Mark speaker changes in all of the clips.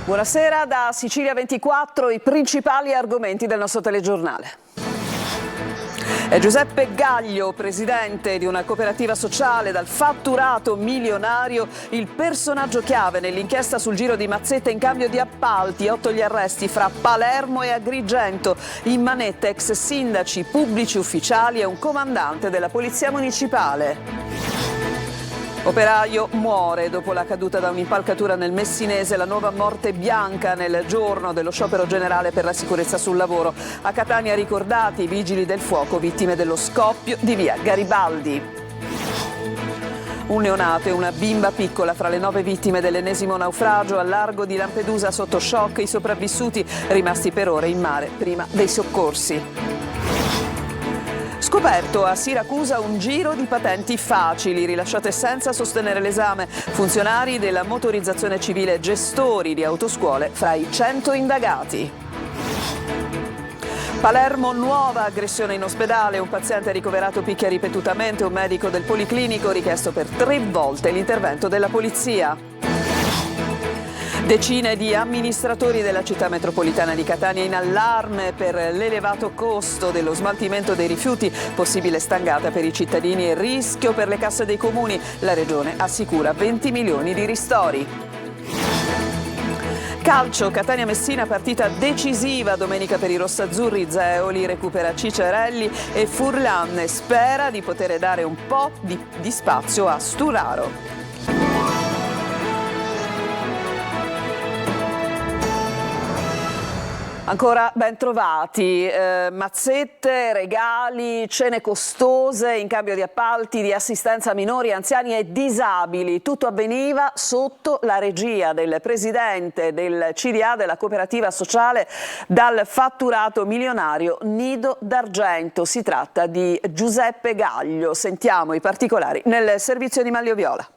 Speaker 1: Buonasera da Sicilia 24, i principali argomenti del nostro telegiornale. È Giuseppe Gaglio, presidente di una cooperativa sociale dal fatturato milionario, il personaggio chiave nell'inchiesta sul giro di mazzette in cambio di appalti. 8 gli arresti fra Palermo e Agrigento. In manetta ex sindaci, pubblici ufficiali e un comandante della polizia municipale. Operaio muore dopo la caduta da un'impalcatura nel Messinese, la nuova morte bianca nel giorno dello sciopero generale per la sicurezza sul lavoro. A Catania ricordati i vigili del fuoco vittime dello scoppio di via Garibaldi. Un neonato e una bimba piccola fra le 9 vittime dell'ennesimo naufragio al largo di Lampedusa sotto shock, i sopravvissuti rimasti per ore in mare prima dei soccorsi. Scoperto a Siracusa un giro di patenti facili, rilasciate senza sostenere l'esame. Funzionari della motorizzazione civile, gestori di autoscuole fra i 100 indagati. Palermo, nuova aggressione in ospedale, un paziente ricoverato picchia ripetutamente un medico del policlinico, richiesto per 3 volte l'intervento della polizia. Decine di amministratori della città metropolitana di Catania in allarme per l'elevato costo dello smaltimento dei rifiuti, possibile stangata per i cittadini e rischio per le casse dei comuni. La regione assicura 20 milioni di ristori. Calcio, Catania-Messina, partita decisiva domenica per i rossazzurri. Zeoli recupera Cicerelli e Furlan spera di poter dare un po' di spazio a Sturaro. Ancora ben trovati, mazzette, regali, cene costose in cambio di appalti, di assistenza a minori, anziani e disabili. Tutto avveniva sotto la regia del presidente del CDA, della cooperativa sociale dal fatturato milionario Nido d'Argento. Si tratta di Giuseppe Gaglio. Sentiamo i particolari nel servizio di Maglio Viola.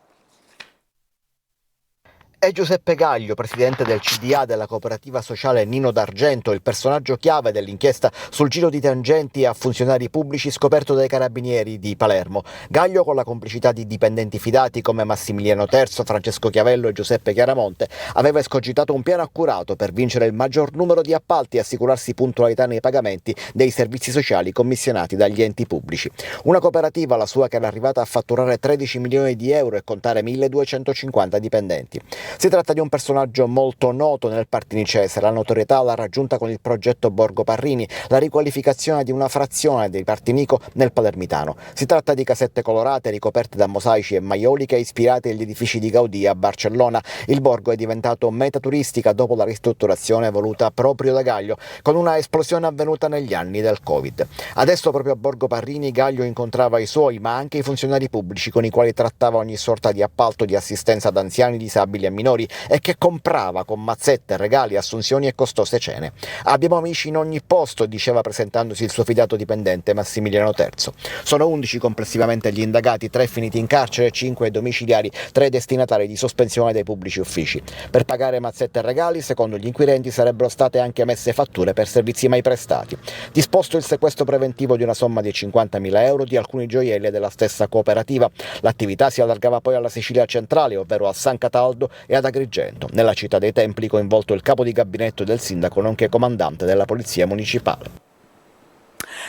Speaker 2: È Giuseppe Gaglio, presidente del CDA della cooperativa sociale Nino d'Argento, il personaggio chiave dell'inchiesta sul giro di tangenti a funzionari pubblici scoperto dai carabinieri di Palermo. Gaglio, con la complicità di dipendenti fidati come Massimiliano Terzo, Francesco Chiavello e Giuseppe Chiaramonte, aveva escogitato un piano accurato per vincere il maggior numero di appalti e assicurarsi puntualità nei pagamenti dei servizi sociali commissionati dagli enti pubblici. Una cooperativa, la sua, che era arrivata a fatturare 13 milioni di euro e contare 1250 dipendenti. Si tratta di un personaggio molto noto nel Partinicese. La notorietà l'ha raggiunta con il progetto Borgo Parrini, la riqualificazione di una frazione di Partinico nel Palermitano. Si tratta di casette colorate ricoperte da mosaici e maioliche ispirate agli edifici di Gaudì a Barcellona. Il borgo è diventato meta turistica dopo la ristrutturazione voluta proprio da Gaglio, con una esplosione avvenuta negli anni del Covid. Adesso proprio a Borgo Parrini Gaglio incontrava i suoi, ma anche i funzionari pubblici con i quali trattava ogni sorta di appalto di assistenza ad anziani, disabili e minori, e che comprava con mazzette, regali, assunzioni e costose cene. Abbiamo amici in ogni posto, diceva presentandosi il suo fidato dipendente Massimiliano Terzo. Sono 11 complessivamente gli indagati, 3 finiti in carcere, 5 domiciliari, 3 destinatari di sospensione dai pubblici uffici. Per pagare mazzette e regali, secondo gli inquirenti, sarebbero state anche emesse fatture per servizi mai prestati. Disposto il sequestro preventivo di una somma di 50.000 euro di alcuni gioielli della stessa cooperativa. L'attività si allargava poi alla Sicilia centrale, ovvero a San Cataldo e ad Agrigento. Nella città dei Templi coinvolto il capo di gabinetto del sindaco nonché comandante della polizia municipale.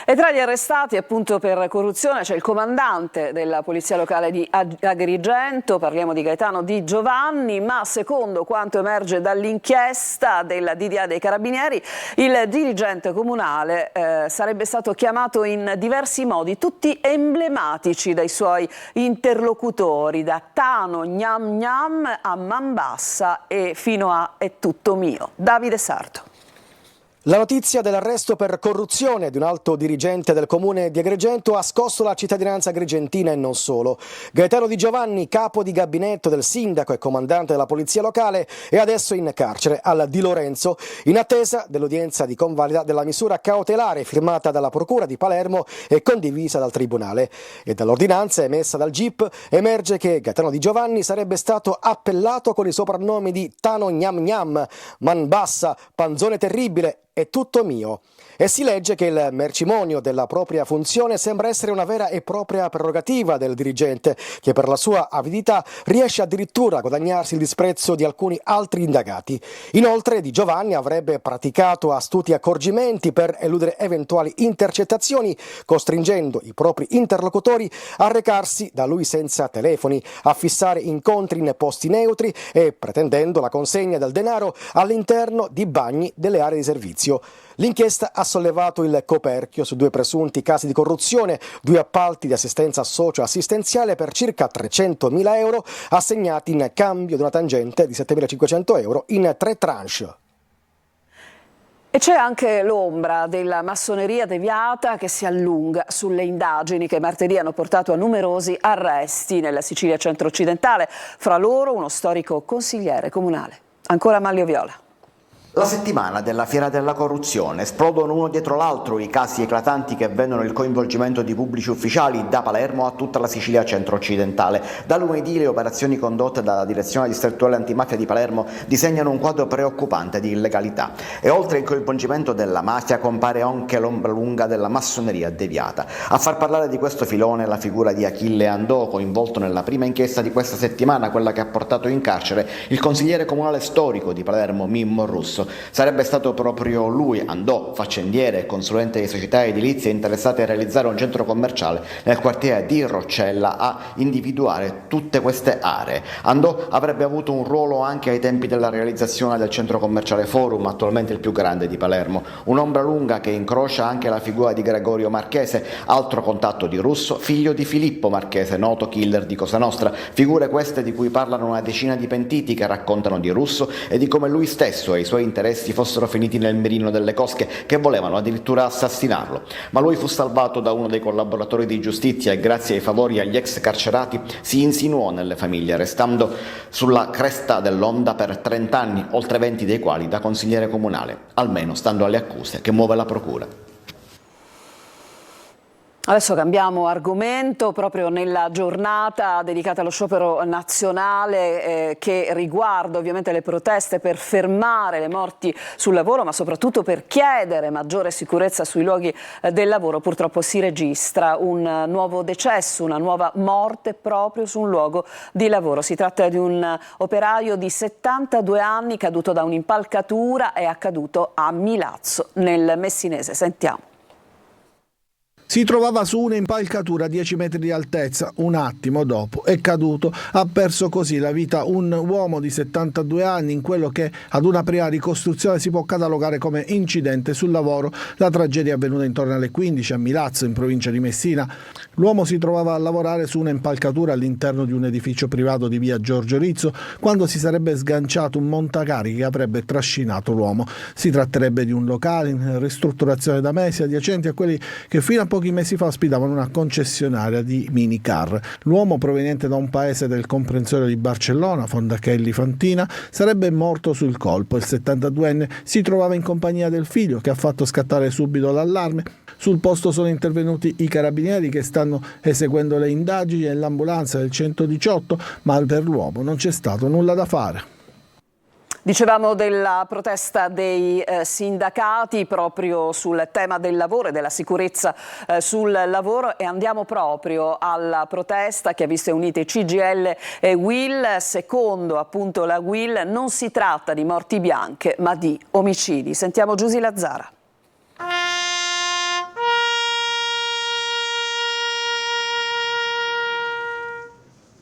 Speaker 1: E tra gli arrestati appunto per corruzione c'è il comandante della polizia locale di Agrigento, parliamo di Gaetano Di Giovanni, ma secondo quanto emerge dall'inchiesta della DDA dei Carabinieri, il dirigente comunale sarebbe stato chiamato in diversi modi, tutti emblematici dai suoi interlocutori, da Tano Gnam Gnam a Mambassa e fino a È tutto mio. Davide Sarto.
Speaker 3: La notizia dell'arresto per corruzione di un alto dirigente del comune di Agrigento ha scosso la cittadinanza agrigentina e non solo. Gaetano Di Giovanni, capo di gabinetto del sindaco e comandante della polizia locale, è adesso in carcere al Di Lorenzo in attesa dell'udienza di convalida della misura cautelare firmata dalla procura di Palermo e condivisa dal tribunale. E dall'ordinanza emessa dal GIP emerge che Gaetano Di Giovanni sarebbe stato appellato con i soprannomi di Tano Gnam Gnam, Manbassa, Panzone Terribile, è tutto mio. E si legge che il mercimonio della propria funzione sembra essere una vera e propria prerogativa del dirigente, che per la sua avidità riesce addirittura a guadagnarsi il disprezzo di alcuni altri indagati. Inoltre Di Giovanni avrebbe praticato astuti accorgimenti per eludere eventuali intercettazioni, costringendo i propri interlocutori a recarsi da lui senza telefoni, a fissare incontri in posti neutri e pretendendo la consegna del denaro all'interno di bagni delle aree di servizio. L'inchiesta ha sollevato il coperchio su 2 presunti casi di corruzione, 2 appalti di assistenza socio-assistenziale per circa 300.000 euro assegnati in cambio di una tangente di 7.500 euro in 3 tranche.
Speaker 1: E c'è anche l'ombra della massoneria deviata che si allunga sulle indagini che martedì hanno portato a numerosi arresti nella Sicilia centro-occidentale, fra loro uno storico consigliere comunale. Ancora Manlio Viola.
Speaker 2: La settimana della Fiera della Corruzione esplodono uno dietro l'altro i casi eclatanti che vedono il coinvolgimento di pubblici ufficiali da Palermo a tutta la Sicilia centro-occidentale. Da lunedì le operazioni condotte dalla Direzione Distrettuale Antimafia di Palermo disegnano un quadro preoccupante di illegalità e oltre il coinvolgimento della mafia compare anche l'ombra lunga della massoneria deviata. A far parlare di questo filone la figura di Achille Andò, coinvolto nella prima inchiesta di questa settimana, quella che ha portato in carcere il consigliere comunale storico di Palermo Mimmo Russo. Sarebbe stato proprio lui, Andò, faccendiere e consulente di società edilizie interessate a realizzare un centro commerciale nel quartiere di Roccella, a individuare tutte queste aree. Andò avrebbe avuto un ruolo anche ai tempi della realizzazione del centro commerciale Forum, attualmente il più grande di Palermo. Un'ombra lunga che incrocia anche la figura di Gregorio Marchese, altro contatto di Russo, figlio di Filippo Marchese, noto killer di Cosa Nostra. Figure queste di cui parlano una decina di pentiti che raccontano di Russo e di come lui stesso e i suoi interessi fossero finiti nel mirino delle cosche che volevano addirittura assassinarlo. Ma lui fu salvato da uno dei collaboratori di giustizia e grazie ai favori agli ex carcerati si insinuò nelle famiglie, restando sulla cresta dell'onda per 30 anni, oltre 20 dei quali da consigliere comunale, almeno stando alle accuse che muove la procura.
Speaker 1: Adesso cambiamo argomento, proprio nella giornata dedicata allo sciopero nazionale che riguarda ovviamente le proteste per fermare le morti sul lavoro, ma soprattutto per chiedere maggiore sicurezza sui luoghi del lavoro. Purtroppo si registra un nuovo decesso, una nuova morte proprio su un luogo di lavoro. Si tratta di un operaio di 72 anni caduto da un'impalcatura, è accaduto a Milazzo nel Messinese. Sentiamo.
Speaker 4: Si trovava su un'impalcatura a 10 metri di altezza, un attimo dopo è caduto, ha perso così la vita un uomo di 72 anni in quello che ad una prima ricostruzione si può catalogare come incidente sul lavoro. La tragedia è avvenuta intorno alle 15 a Milazzo, in provincia di Messina. L'uomo si trovava a lavorare su un'impalcatura all'interno di un edificio privato di via Giorgio Rizzo quando si sarebbe sganciato un montacarichi che avrebbe trascinato l'uomo. Si tratterebbe di un locale in ristrutturazione da mesi, adiacenti a quelli che fino a pochi mesi fa ospitavano una concessionaria di minicar. L'uomo, proveniente da un paese del comprensorio di Barcellona, Fondachelli Fantina, sarebbe morto sul colpo. Il 72enne si trovava in compagnia del figlio, che ha fatto scattare subito l'allarme. Sul posto sono intervenuti i carabinieri che stanno eseguendo le indagini e l'ambulanza del 118, ma per l'uomo non c'è stato nulla da fare.
Speaker 1: Dicevamo della protesta dei sindacati proprio sul tema del lavoro e della sicurezza sul lavoro e andiamo proprio alla protesta che ha visto unite CGIL e UIL. Secondo appunto la UIL non si tratta di morti bianche ma di omicidi. Sentiamo Giusy Lazzara.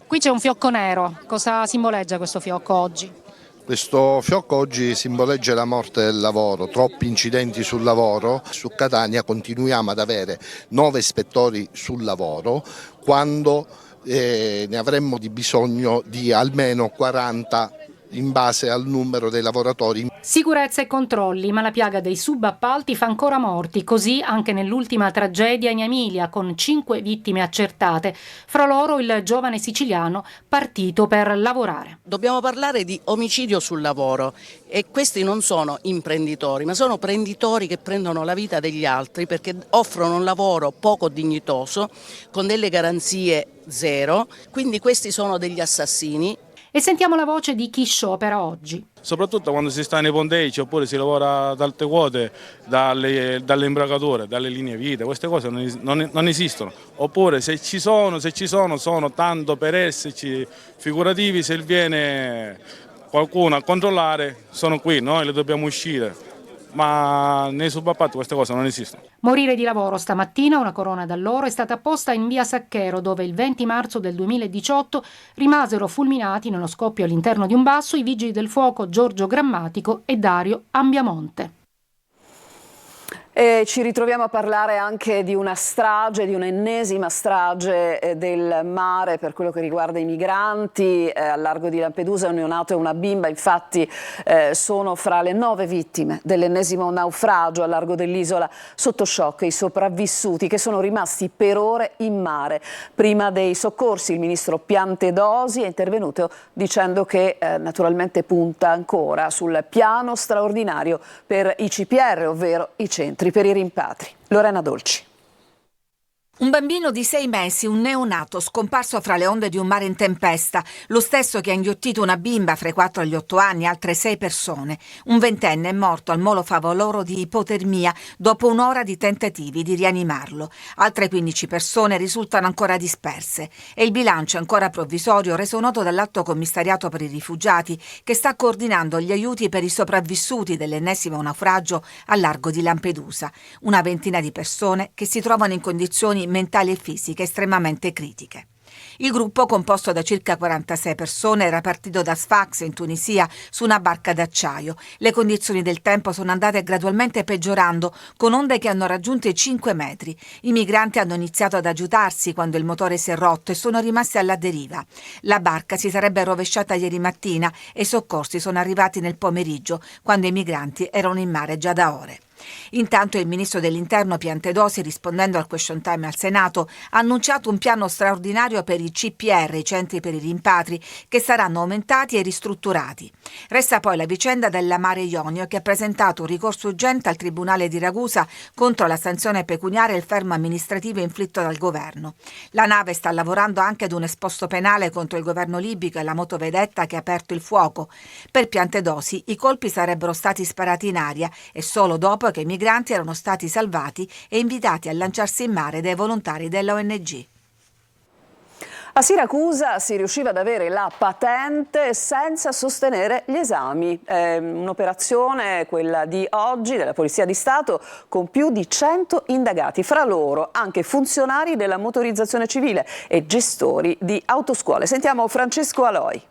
Speaker 5: Qui c'è un fiocco nero, cosa simboleggia questo fiocco oggi?
Speaker 6: Questo fiocco oggi simboleggia la morte del lavoro, troppi incidenti sul lavoro. Su Catania continuiamo ad avere 9 ispettori sul lavoro quando ne avremmo di bisogno di almeno 40 in base al numero dei lavoratori.
Speaker 5: Sicurezza e controlli, ma la piaga dei subappalti fa ancora morti, così anche nell'ultima tragedia in Emilia con 5 vittime accertate, fra loro il giovane siciliano partito per lavorare.
Speaker 7: Dobbiamo parlare di omicidio sul lavoro e questi non sono imprenditori, ma sono prenditori che prendono la vita degli altri perché offrono un lavoro poco dignitoso con delle garanzie zero, quindi questi sono degli assassini.
Speaker 5: E sentiamo la voce di chi sciopera oggi.
Speaker 8: Soprattutto quando si sta nei ponteggi oppure si lavora ad alte quote, dalle imbragature, dalle linee vita, queste cose non esistono. Oppure se ci sono tanto per esserci figurativi, se viene qualcuno a controllare sono qui, noi le dobbiamo uscire. Ma nei subappalti queste cose non esistono.
Speaker 5: Morire di lavoro stamattina, una corona d'alloro, è stata posta in via Sacchero, dove il 20 marzo del 2018 rimasero fulminati nello scoppio all'interno di un basso i vigili del fuoco Giorgio Grammatico e Dario Ambiamonte.
Speaker 1: E ci ritroviamo a parlare anche di una strage, di un'ennesima strage del mare per quello che riguarda i migranti. Al largo di Lampedusa un neonato e una bimba infatti sono fra le 9 vittime dell'ennesimo naufragio al largo dell'isola sotto shock. I sopravvissuti che sono rimasti per ore in mare. Prima dei soccorsi il ministro Piantedosi è intervenuto dicendo che naturalmente punta ancora sul piano straordinario per i CPR, ovvero i centri per i rimpatri. Lorena Dolci.
Speaker 9: Un bambino di 6 mesi, un neonato, scomparso fra le onde di un mare in tempesta, lo stesso che ha inghiottito una bimba fra i 4 e gli 8 anni, altre 6 persone. Un ventenne è morto al Molo Favoloro di ipotermia dopo un'ora di tentativi di rianimarlo. Altre 15 persone risultano ancora disperse e il bilancio è ancora provvisorio, reso noto dall'Alto Commissariato per i Rifugiati, che sta coordinando gli aiuti per i sopravvissuti dell'ennesimo naufragio al largo di Lampedusa. Una ventina di persone che si trovano in condizioni mentali e fisiche estremamente critiche. Il gruppo, composto da circa 46 persone, era partito da Sfax in Tunisia su una barca d'acciaio. Le condizioni del tempo sono andate gradualmente peggiorando, con onde che hanno raggiunto i 5 metri. I migranti hanno iniziato ad agitarsi quando il motore si è rotto e sono rimasti alla deriva. La barca si sarebbe rovesciata ieri mattina e i soccorsi sono arrivati nel pomeriggio, quando i migranti erano in mare già da ore. Intanto il ministro dell'Interno Piantedosi, rispondendo al question time al Senato, ha annunciato un piano straordinario per i CPR, i centri per i rimpatri, che saranno aumentati e ristrutturati. Resta poi la vicenda della Mare Ionio, che ha presentato un ricorso urgente al Tribunale di Ragusa contro la sanzione pecuniaria e il fermo amministrativo inflitto dal governo. La nave sta lavorando anche ad un esposto penale contro il governo libico e la motovedetta che ha aperto il fuoco. Per Piantedosi i colpi sarebbero stati sparati in aria e solo dopo che i migranti erano stati salvati e invitati a lanciarsi in mare dai volontari della ONG.
Speaker 1: A Siracusa si riusciva ad avere la patente senza sostenere gli esami. Un'operazione, quella di oggi, della Polizia di Stato, con più di 100 indagati, fra loro anche funzionari della motorizzazione civile e gestori di autoscuole. Sentiamo Francesco Aloi.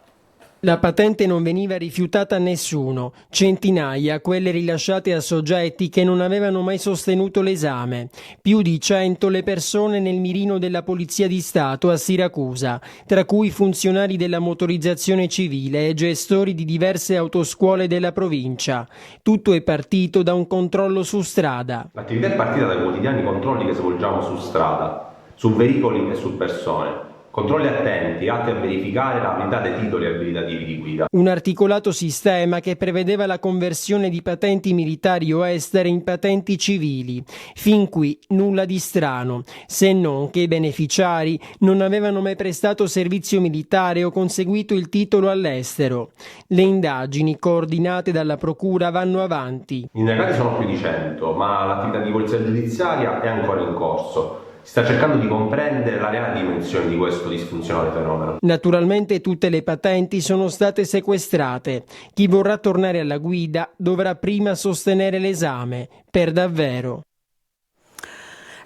Speaker 10: La patente non veniva rifiutata a nessuno, centinaia quelle rilasciate a soggetti che non avevano mai sostenuto l'esame. Più di 100 le persone nel mirino della Polizia di Stato a Siracusa, tra cui funzionari della motorizzazione civile e gestori di diverse autoscuole della provincia. Tutto è partito da un controllo su strada.
Speaker 11: L'attività è partita dai quotidiani controlli che svolgiamo su strada, su veicoli e su persone. Controlli attenti, atti a verificare la validità dei titoli abilitativi di guida.
Speaker 10: Un articolato sistema che prevedeva la conversione di patenti militari o estere in patenti civili. Fin qui nulla di strano, se non che i beneficiari non avevano mai prestato servizio militare o conseguito il titolo all'estero. Le indagini coordinate dalla Procura vanno avanti.
Speaker 11: Gli indagati sono più di 100, ma l'attività di polizia giudiziaria è ancora in corso. Si sta cercando di comprendere la reale dimensione di questo disfunzionale fenomeno.
Speaker 10: Naturalmente tutte le patenti sono state sequestrate. Chi vorrà tornare alla guida dovrà prima sostenere l'esame, per davvero.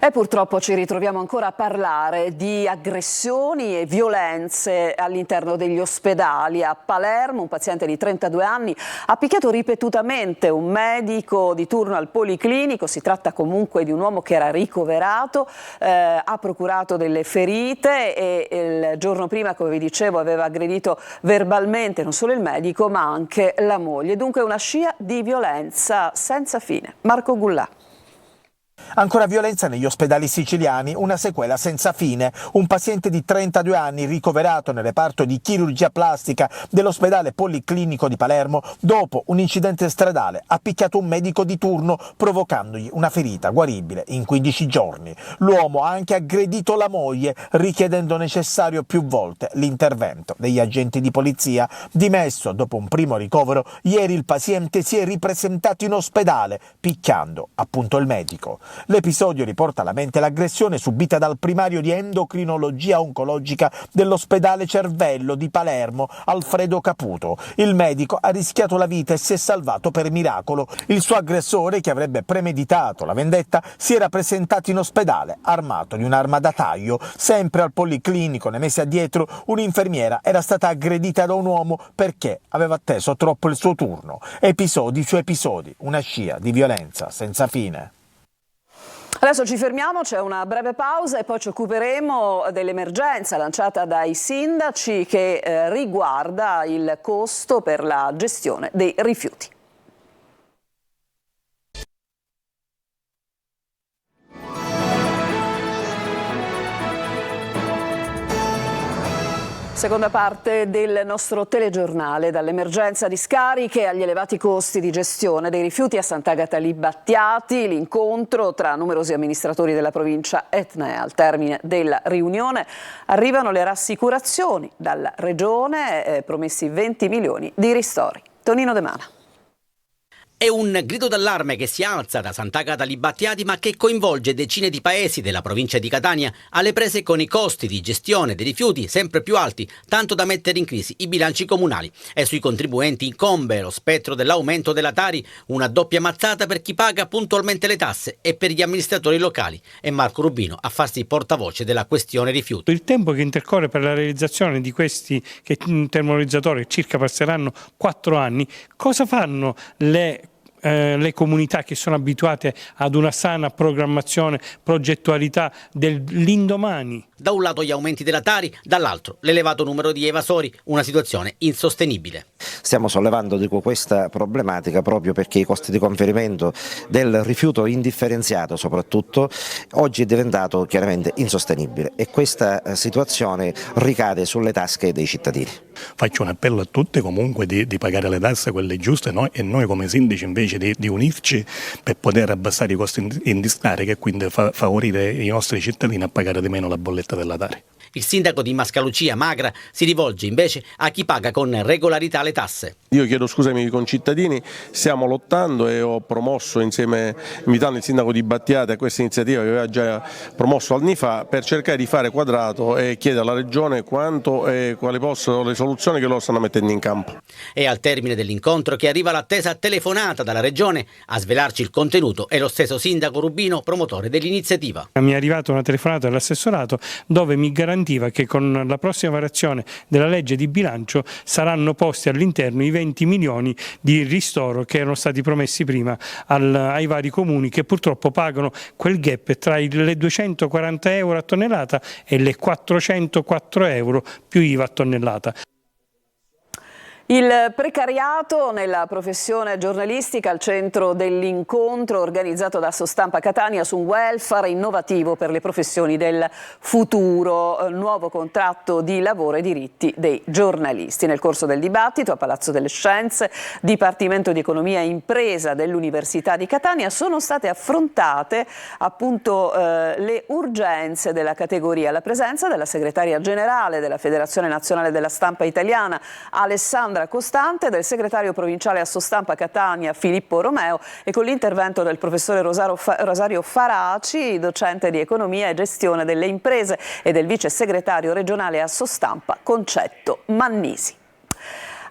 Speaker 1: E purtroppo ci ritroviamo ancora a parlare di aggressioni e violenze all'interno degli ospedali. A Palermo un paziente di 32 anni ha picchiato ripetutamente un medico di turno al policlinico. Si tratta comunque di un uomo che era ricoverato, ha procurato delle ferite e il giorno prima, come vi dicevo, aveva aggredito verbalmente non solo il medico ma anche la moglie. Dunque una scia di violenza senza fine. Marco Gullà.
Speaker 12: Ancora violenza negli ospedali siciliani, una sequela senza fine. Un paziente di 32 anni ricoverato nel reparto di chirurgia plastica dell'ospedale policlinico di Palermo dopo un incidente stradale ha picchiato un medico di turno provocandogli una ferita guaribile in 15 giorni. L'uomo ha anche aggredito la moglie richiedendo necessario più volte l'intervento degli agenti di polizia. Dimesso dopo un primo ricovero, ieri il paziente si è ripresentato in ospedale picchiando appunto il medico. L'episodio riporta alla mente l'aggressione subita dal primario di endocrinologia oncologica dell'ospedale Cervello di Palermo, Alfredo Caputo. Il medico ha rischiato la vita e si è salvato per miracolo. Il suo aggressore, che avrebbe premeditato la vendetta, si era presentato in ospedale armato di un'arma da taglio. Sempre al policlinico, nei mesi addietro, un'infermiera era stata aggredita da un uomo perché aveva atteso troppo il suo turno. Episodi su episodi, una scia di violenza senza fine.
Speaker 1: Adesso ci fermiamo, c'è una breve pausa e poi ci occuperemo dell'emergenza lanciata dai sindaci che riguarda il costo per la gestione dei rifiuti. Seconda parte del nostro telegiornale, dall'emergenza di scariche agli elevati costi di gestione dei rifiuti a Sant'Agata Libattiati, l'incontro tra numerosi amministratori della provincia etnea. Al termine della riunione arrivano le rassicurazioni dalla Regione, promessi 20 milioni di ristori. Tonino De Mana.
Speaker 13: È un grido d'allarme che si alza da Sant'Agata Libattiati ma che coinvolge decine di paesi della provincia di Catania alle prese con i costi di gestione dei rifiuti sempre più alti, tanto da mettere in crisi i bilanci comunali. E sui contribuenti incombe lo spettro dell'aumento della Tari, una doppia mazzata per chi paga puntualmente le tasse e per gli amministratori locali. E Marco Rubino a farsi portavoce della questione rifiuti.
Speaker 14: Il tempo che intercorre per la realizzazione di questi termovalorizzatori circa passeranno 4 anni. Cosa fanno le comunità che sono abituate ad una sana programmazione, progettualità dell'indomani?
Speaker 13: Da un lato gli aumenti della Tari, dall'altro l'elevato numero di evasori, una situazione insostenibile.
Speaker 15: Stiamo sollevando questa problematica proprio perché i costi di conferimento del rifiuto indifferenziato soprattutto oggi è diventato chiaramente insostenibile e questa situazione ricade sulle tasche dei cittadini.
Speaker 16: Faccio un appello a tutti comunque di pagare le tasse, quelle giuste, e noi come sindaci invece di unirci per poter abbassare i costi in discarica e quindi favorire i nostri cittadini a pagare di meno la bolletta della Tari.
Speaker 13: Il sindaco di Mascalucia, Magra, si rivolge invece a chi paga con regolarità le tasse.
Speaker 17: Io chiedo scusa ai miei concittadini, stiamo lottando e ho promosso insieme, invitando il sindaco di Battiati a questa iniziativa che aveva già promosso anni fa, per cercare di fare quadrato e chiedere alla Regione quanto e quali possono le soluzioni che loro stanno mettendo in campo.
Speaker 13: E al termine dell'incontro che arriva l'attesa telefonata dalla Regione a svelarci il contenuto è lo stesso sindaco Rubino, promotore dell'iniziativa.
Speaker 14: Mi è arrivata una telefonata dall'assessorato dove mi garantisce che con la prossima variazione della legge di bilancio saranno posti all'interno i 20 milioni di ristoro che erano stati promessi prima ai vari comuni che purtroppo pagano quel gap tra le 240 euro a tonnellata e le 404 euro più IVA a tonnellata.
Speaker 1: Il precariato nella professione giornalistica al centro dell'incontro organizzato da Sostampa Catania su un welfare innovativo per le professioni del futuro, nuovo contratto di lavoro e diritti dei giornalisti. Nel corso del dibattito a Palazzo delle Scienze, Dipartimento di Economia e Impresa dell'Università di Catania, sono state affrontate appunto le urgenze della categoria. La presenza della segretaria generale della Federazione Nazionale della Stampa Italiana, Alessandra Costante, del segretario provinciale a Sostampa Catania Filippo Romeo e con l'intervento del professore Rosario Faraci, docente di economia e gestione delle imprese, e del vice segretario regionale a Sostampa Concetto Mannisi.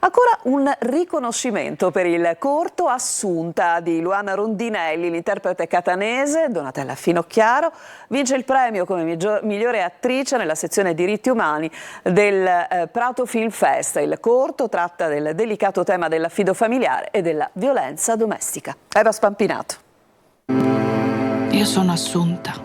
Speaker 1: Ancora un riconoscimento per il corto Assunta di Luana Rondinelli, l'interprete catanese. Donatella Finocchiaro vince il premio come migliore attrice nella sezione diritti umani del Prato Film Fest. Il corto tratta del delicato tema dell'affido familiare e della violenza domestica. Eva Spampinato.
Speaker 18: Io sono Assunta,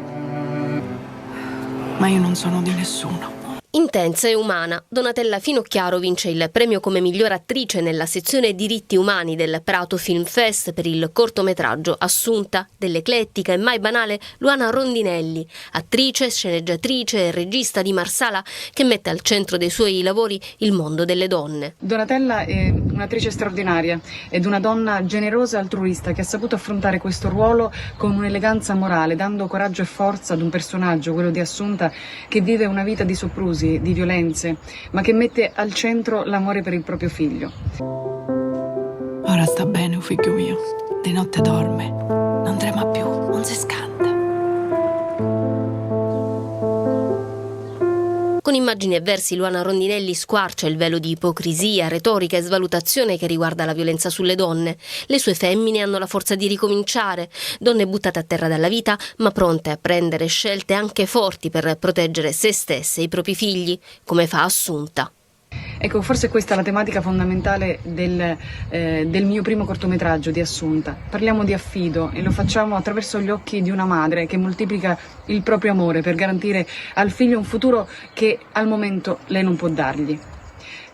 Speaker 18: ma io non sono di nessuno. Intensa e umana, Donatella Finocchiaro vince il premio come miglior attrice nella sezione diritti umani del Prato Film Fest per il cortometraggio Assunta, dell'eclettica e mai banale Luana Rondinelli, attrice, sceneggiatrice e regista di Marsala, che mette al centro dei suoi lavori il mondo delle donne.
Speaker 19: Donatella è un'attrice straordinaria ed una donna generosa e altruista che ha saputo affrontare questo ruolo con un'eleganza morale, dando coraggio e forza ad un personaggio, quello di Assunta, che vive una vita di soprusi, di violenze, ma che mette al centro l'amore per il proprio figlio.
Speaker 20: Ora sta bene un figlio mio, di notte dorme, non trema più, non si scanda.
Speaker 18: Con immagini e versi Luana Rondinelli squarcia il velo di ipocrisia, retorica e svalutazione che riguarda la violenza sulle donne. Le sue femmine hanno la forza di ricominciare, donne buttate a terra dalla vita, ma pronte a prendere scelte anche forti per proteggere se stesse e i propri figli, come fa Assunta.
Speaker 19: Ecco, forse questa è la tematica fondamentale del mio primo cortometraggio di Assunta. Parliamo di affido e lo facciamo attraverso gli occhi di una madre che moltiplica il proprio amore per garantire al figlio un futuro che al momento lei non può dargli.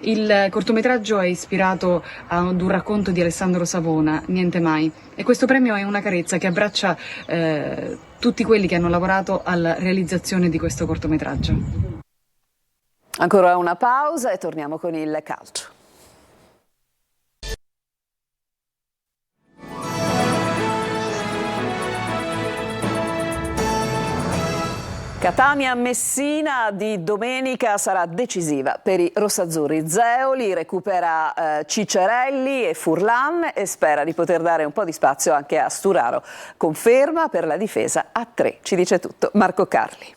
Speaker 19: Il cortometraggio è ispirato ad un racconto di Alessandro Savona, Niente mai, e questo premio è una carezza che abbraccia tutti quelli che hanno lavorato alla realizzazione di questo cortometraggio.
Speaker 1: Ancora una pausa e torniamo con il calcio. Catania-Messina di domenica sarà decisiva per i rossazzurri. Zeoli recupera Ciccerelli e Furlan e spera di poter dare un po' di spazio anche a Sturaro. Conferma per la difesa a 3. Ci dice tutto Marco Carli.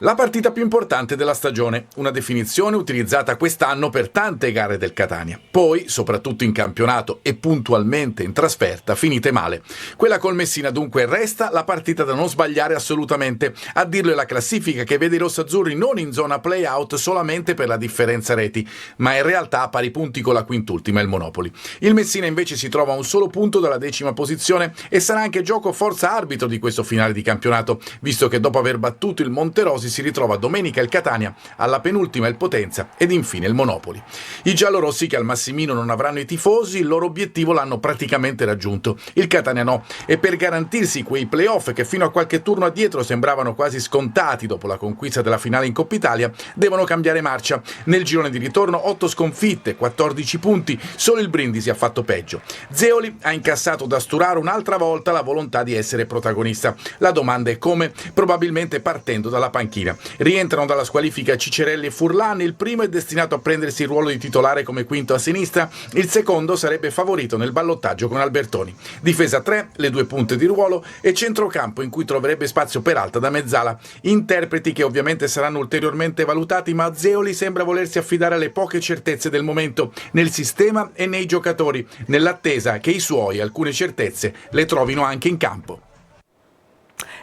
Speaker 21: La partita più importante della stagione, una definizione utilizzata quest'anno per tante gare del Catania. Poi, soprattutto in campionato e puntualmente in trasferta, finite male. Quella col Messina dunque resta la partita da non sbagliare assolutamente. A dirlo è la classifica che vede i rossazzurri non in zona play-out solamente per la differenza reti, ma in realtà a pari punti con la quintultima, il Monopoli. Il Messina invece si trova a un solo punto dalla 10ª posizione e sarà anche gioco forza arbitro di questo finale di campionato, visto che dopo aver battuto il Monterosi si ritrova domenica il Catania, alla penultima il Potenza ed infine il Monopoli. I giallorossi, che al Massimino non avranno i tifosi, il loro obiettivo l'hanno praticamente raggiunto. Il Catania no, e per garantirsi quei play-off che fino a qualche turno addietro sembravano quasi scontati dopo la conquista della finale in Coppa Italia, devono cambiare marcia. Nel girone di ritorno 8 sconfitte, 14 punti, solo il Brindisi ha fatto peggio. Zeoli ha incassato da Sturaro un'altra volta la volontà di essere protagonista. La domanda è come? Probabilmente partendo dalla panchina. Rientrano dalla squalifica Ciccerelli e Furlan, il primo è destinato a prendersi il ruolo di titolare come quinto a sinistra, il secondo sarebbe favorito nel ballottaggio con Albertoni. Difesa 3, le 2 punte di ruolo e centrocampo in cui troverebbe spazio peraltro da mezzala. Interpreti che ovviamente saranno ulteriormente valutati, ma Zeoli sembra volersi affidare alle poche certezze del momento, nel sistema e nei giocatori, nell'attesa che i suoi alcune certezze le trovino anche in campo.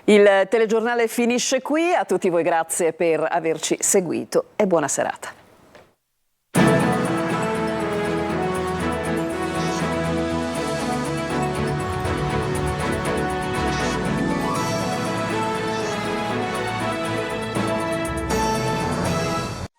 Speaker 1: Il telegiornale finisce qui, a tutti voi grazie per averci seguito e buona serata.